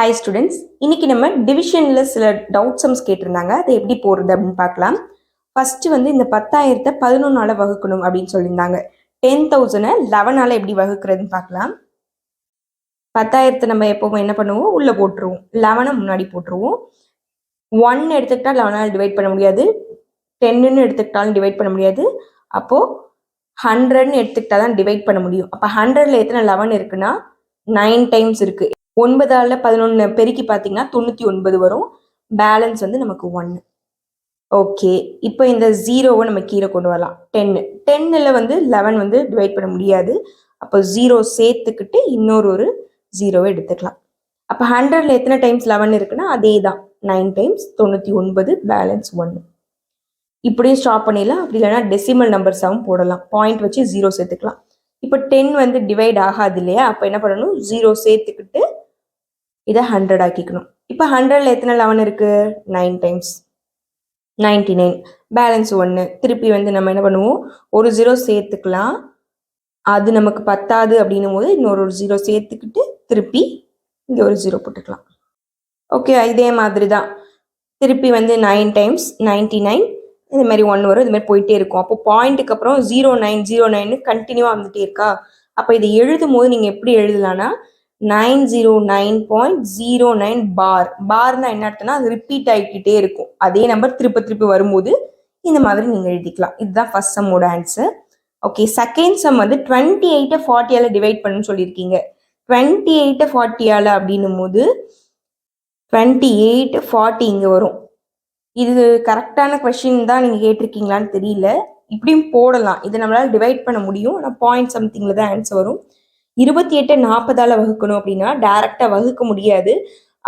Hi students, இன்னைக்கு நம்ம டிவிஷனில் சில டவுட் சம்ஸ் கேட்டிருந்தாங்க. அதை எப்படி போடுறது அப்படின்னு பார்க்கலாம். ஃபர்ஸ்ட் இந்த 10,000 11ஆல் வகுக்கணும் அப்படின்னு சொல்லியிருந்தாங்க. 10,000 11ஆல் எப்படி வகுக்கிறதுன்னு பார்க்கலாம். 10,000 நம்ம எப்போவும் என்ன பண்ணுவோம், உள்ளே போட்டுருவோம். 11 முன்னாடி போட்டுருவோம். 1 எடுத்துக்கிட்டா 11ஆல் டிவைட் பண்ண முடியாது. 10ன்னு எடுத்துக்கிட்டாலும் டிவைட் பண்ண முடியாது. அப்போது 100ன்னு எடுத்துக்கிட்டா தான் டிவைட் பண்ண முடியும். அப்போ 100ல் எத்தனை 11 இருக்குன்னா 9 டைம்ஸ் இருக்குது. 9ஆல் 11 பெருக்கி பார்த்தீங்கன்னா 99 வரும். பேலன்ஸ் நமக்கு 1. ஓகே, இப்போ இந்த 0வை நம்ம கீழே கொண்டு வரலாம். 10ல் 11 டிவைட் பண்ண முடியாது. அப்போ 0 சேர்த்துக்கிட்டு இன்னொரு 0வை எடுத்துக்கலாம். அப்போ 100ல் எத்தனை டைம்ஸ் 11 இருக்குன்னா அதே தான் 9 டைம்ஸ் 99, பேலன்ஸ் 1. இப்படியும் ஸ்டாப் பண்ணிடலாம். அப்படி இல்லைன்னா டெசிமல் நம்பர்ஸாகவும் போடலாம். பாயிண்ட் வச்சு 0 சேர்த்துக்கலாம். இப்போ 10 டிவைட் ஆகாது இல்லையா, அப்போ என்ன பண்ணணும், 0 சேர்த்துக்கிட்டு இதை 100 ஆக்கிக்கணும். இப்போ 100ல் எத்தனை 11 இருக்கு, 9 டைம்ஸ் 99, பேலன்ஸ் 1. திருப்பி நம்ம என்ன பண்ணுவோம், ஒரு 0 சேர்த்துக்கலாம். அது நமக்கு பத்தாது அப்படின்னும் போது இன்னொரு 0 சேர்த்துக்கிட்டு திருப்பி இங்கே ஒரு 0 போட்டுக்கலாம். ஓகே, இதே மாதிரி தான் திருப்பி 9 டைம்ஸ் 99, இது மாதிரி 1 வரும். இது மாதிரி போயிட்டே இருக்கும். அப்போ பாயிண்ட்டுக்கு அப்புறம் 0909 கண்டினியூவாக வந்துட்டே இருக்கா. அப்போ இதை எழுதும் போது நீங்கள் எப்படி எழுதலாம்னா 909.09 பார். பார்னா என்ன அர்த்தம்னா அது ரிப்பீட் ஆகிக்கிட்டே இருக்கும். அதே நம்பர் திருப்பி வரும்போது இந்த மாதிரி நீங்கள் எழுதிக்கலாம். இதுதான் ஃபர்ஸ்ட் சம்மோட ஆன்சர். ஓகே, செகண்ட் சம் 28 40ஆல் டிவைட் பண்ணுன்னு சொல்லியிருக்கீங்க. 28 40ஆல் அப்படின்னும் போது 28 40 இங்கே வரும். இது கரெக்டான கொஸ்டின் தான் நீங்கள் கேட்டிருக்கீங்களான்னு தெரியல. இப்படியும் போடலாம். இதை நம்மளால் டிவைட் பண்ண முடியும். ஆனால் பாயிண்ட் சம்திங்கில் தான் ஆன்சர் வரும். 28 40ஆல் வகுக்கணும் அப்படின்னா டைரெக்டாக வகுக்க முடியாது.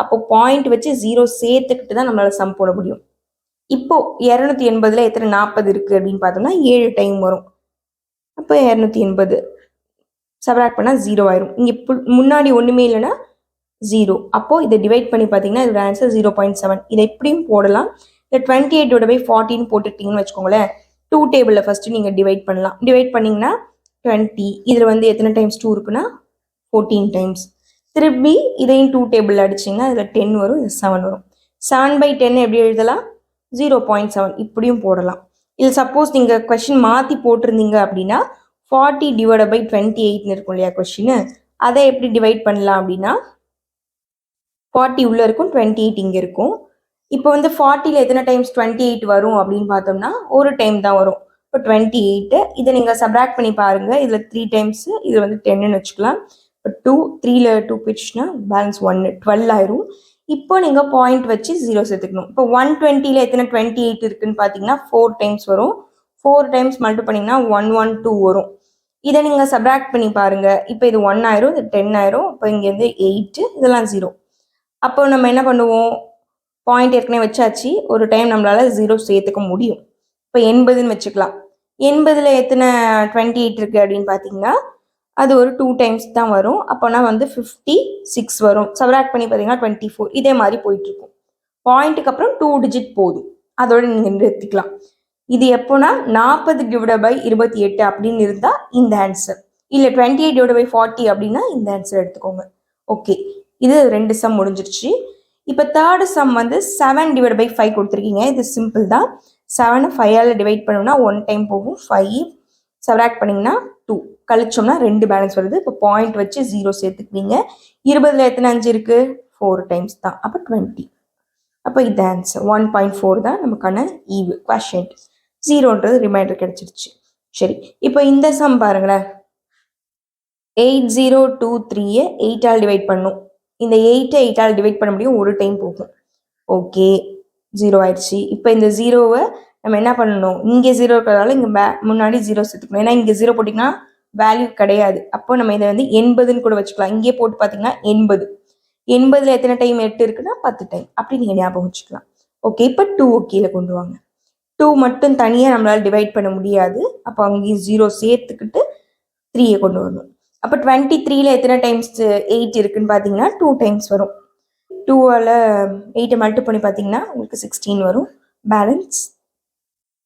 அப்போ பாயிண்ட் வச்சு 0 சேர்த்துக்கிட்டு தான் நம்மளால் சம் போட முடியும். இப்போ 280ல் எத்தனை 40 இருக்குது அப்படின்னு பார்த்தோம்னா 7 டைம் வரும். அப்போ 280 சப்ராக்ட் பண்ணால் 0 ஆயிரும். இங்கே முன்னாடி ஒன்றுமே இல்லைன்னா 0. அப்போது இதை டிவைட் பண்ணி பார்த்தீங்கன்னா இதோட ஆன்சர் 0.7. இதை எப்படியும் போடலாம். இந்த 28/14 போட்டுட்டீங்கன்னு வச்சுக்கோங்களேன். 2 டேபிளில் ஃபஸ்ட்டு நீங்கள் டிவைட் பண்ணலாம். டிவைட் பண்ணிங்கன்னா 20, இதில் எத்தனை டைம்ஸ் 2 இருக்குன்னா 14 டைம்ஸ். திருப்பி இதையும் 2 டேபிளில் அடிச்சிங்கன்னா இதில் 10 வரும், இது 7 வரும். 7/10 எப்படி எழுதலாம், 0.7. இப்படியும் போடலாம். இது சப்போஸ் நீங்கள் கொஸ்டின் மாற்றி போட்டிருந்தீங்க அப்படின்னா 40/28 இருக்கும் இல்லையா கொஸ்டின், அதை எப்படி டிவைட் பண்ணலாம் அப்படின்னா 40 உள்ளே இருக்கும், 28 இங்கே இருக்கும். இப்போ 40ல் எத்தனை டைம்ஸ் 28 வரும் அப்படின்னு பார்த்தோம்னா ஒரு டைம் தான் வரும். இப்போ 28 இதை நீங்கள் சப்ராக்ட் பண்ணி பாருங்கள். இதில் 3 டைம்ஸு, இது 10ன்னு வச்சுக்கலாம். இப்போ 2 3ல் 2 போயிடுச்சுன்னா பேலன்ஸ் 1 12 ஆயிரும். இப்போ நீங்கள் பாயிண்ட் வச்சு 0 சேர்த்துக்கணும். இப்போ 120ல் எத்தனை 28 இருக்குன்னு பார்த்தீங்கன்னா 4 டைம்ஸ் வரும். 4 டைம்ஸ் மல்டிப்ளை பண்ணிங்கன்னா 112 வரும். இதை நீங்கள் சப்ராக்ட் பண்ணி பாருங்கள். இப்போ இது 1 ஆயிரும், இது 10 ஆயிரும். இப்போ இங்கேருந்து 8, இதெல்லாம் 0. அப்போ நம்ம என்ன பண்ணுவோம், பாயிண்ட் ஏற்கனவே வச்சாச்சு, ஒரு டைம் நம்மளால் 0 சேர்த்துக்க முடியும். இப்போ 80ன்னு வச்சுக்கலாம். 80ல் எத்தனை 28 இருக்குது அப்படின்னு பார்த்தீங்கன்னா அது ஒரு 2 டைம்ஸ் தான் வரும். அப்போனா 56 வரும். சப்ராக்ட் பண்ணி பார்த்தீங்கன்னா 24. இதே மாதிரி போயிட்டுருக்கும். பாயிண்ட்டுக்கு அப்புறம் 2 டிஜிட் போதும், அதோட நீங்கள் நிறுத்திக்கலாம். இது எப்போனா 40/28 அப்படின்னு இருந்தால் இந்த ஆன்சர், இல்லை 28/40 அப்படின்னா இந்த ஆன்சர் எடுத்துக்கோங்க. ஓகே, இது 2 சம் முடிஞ்சிருச்சு. இப்போ தேர்டு சம் 7/5 கொடுத்துருக்கீங்க. இது சிம்பிள் தான். 7 5ஆல் டிவைட் பண்ணோம்னா 1 டைம் போகும். 5 சப்ராக்ட் பண்ணிங்கன்னா 2 கழிச்சோம்னா 2 பேலன்ஸ் வருது. இப்போ பாயிண்ட் வச்சு 0 சேர்த்துக்குவீங்க. 20ல் எத்தனை 5 இருக்குது, 4 டைம்ஸ் தான். அப்போ 20. அப்போ இது ஆன்சர் 1.4 தான் நமக்கான ஈவு குவஷன்ட். 0ன்றது ரிமைண்டர் கிடைச்சிருச்சு. சரி, இப்போ இந்த சம் பாருங்களேன். 8023 8ஆல் டிவைட் பண்ணும். இந்த 8 8ஆல் டிவைட் பண்ண முடியும், ஒரு டைம் போகும். ஓகே, 0 ஆயிடுச்சு. இப்போ இந்த 0வை நம்ம என்ன பண்ணணும், இங்கே 0 இருக்கிறதால இங்கே முன்னாடி 0 சேர்த்துக்கணும். ஏன்னா இங்கே 0 போட்டிங்கன்னா வேல்யூ கிடையாது. அப்போ நம்ம இதை 80ன்னு கூட வச்சுக்கலாம். இங்கே போட்டு பார்த்தீங்கன்னா 80. 80ல் எத்தனை டைம் 8 இருக்குன்னா 10 டைம். அப்படி நீங்கள் ஞாபகம் வச்சுக்கலாம். ஓகே, இப்போ 2 கீழே கொண்டு வாங்க. 2 மட்டும் தனியாக நம்மளால் டிவைட் பண்ண முடியாது. அப்போ அங்கேயும் 0 சேர்த்துக்கிட்டு 3யை கொண்டு வரணும். அப்போ 23ல் எத்தனை டைம்ஸ் 8 இருக்குன்னு பார்த்தீங்கன்னா 2 டைம்ஸ் வரும். 2ஆல் 8 மல்டிப்ளை பண்ணி பார்த்தீங்கன்னா உங்களுக்கு 16 வரும்.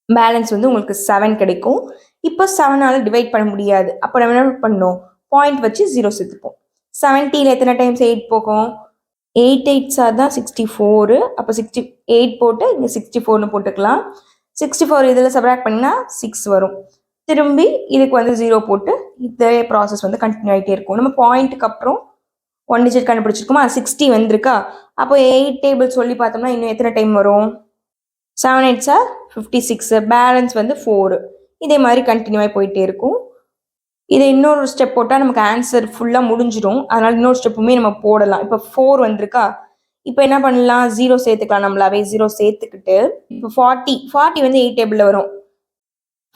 பேலன்ஸ் உங்களுக்கு 7 கிடைக்கும். இப்போ 7ஆல் டிவைட் பண்ண முடியாது. அப்போ நம்ம என்ன பண்ணணும், பாயிண்ட் வச்சு 0 சேர்த்துப்போம். 70ல் எத்தனை டைம்ஸ் 8 போகும், 8 8s தான் 64. அப்போ 68 போட்டு இங்கே 64னு போட்டுக்கலாம். 64 இதில் சப்ராக்ட் பண்ணினா 6 வரும். திரும்பி இதுக்கு வந்து 0 போட்டு இதே ப்ராசஸ் வந்து கண்டினியூ ஆகிட்டே இருக்கும். நம்ம பாயிண்ட்டுக்கு அப்புறம் 1 டிஜிட் கண்டுபிடிச்சிருக்கோமா, 60 வந்திருக்கா. அப்போ 8 டேபிள் சொல்லி பார்த்தோம்னா இன்னும் எத்தனை டைம் வரும்? 7 8s 56, பேலன்ஸ் வந்து 4. இதே மாதிரி கண்டினியூ ஆகி போயிட்டே இருக்கும். இதை இன்னொரு ஸ்டெப் போட்டால் நமக்கு ஆன்சர் ஃபுல்லாக முடிஞ்சிடும். அதனால இன்னொரு ஸ்டெப்புமே நம்ம போடலாம். இப்போ 4 வந்திருக்கா. இப்போ என்ன பண்ணலாம், 0 சேர்த்துக்கலாம். நம்மளாவே 0 சேர்த்துக்கிட்டு இப்போ 40 வந்து 8 டேபிளில் வரும்.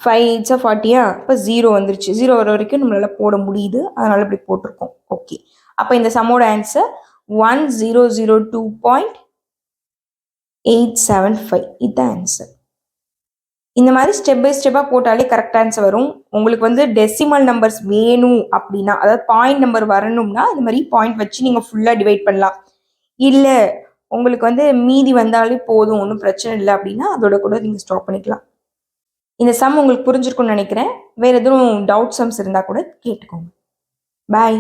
5 8s 40. இப்போ 0 வந்துருச்சு. 0 வர வரைக்கும் நம்மளால போட முடியுது. அதனால இப்படி போட்டிருக்கோம். ஓகே, அப்போ இந்த சம்மோட ஆன்சர் 1002.875. இதுதான் ஆன்சர். இந்த மாதிரி ஸ்டெப் பை ஸ்டெப்பாக போட்டாலே கரெக்ட் ஆன்சர் வரும். உங்களுக்கு வந்து டெசிமல் நம்பர்ஸ் வேணும் அப்படின்னா, அதாவது பாயிண்ட் நம்பர் வரணும்னா இந்த மாதிரி பாயிண்ட் வச்சு நீங்கள் ஃபுல்லாக டிவைட் பண்ணலாம். இல்லை உங்களுக்கு வந்து மீதி வந்தாலே போதும், ஒன்றும் பிரச்சனை இல்லை அப்படின்னா அதோட கூட நீங்கள் ஸ்டாப் பண்ணிக்கலாம். இந்த சம் உங்களுக்கு புரிஞ்சிருக்கும்னு நினைக்கிறேன். வேறு எதுவும் டவுட் சம்ஸ் இருந்தால் கூட கேட்டுக்கோங்க. பாய்.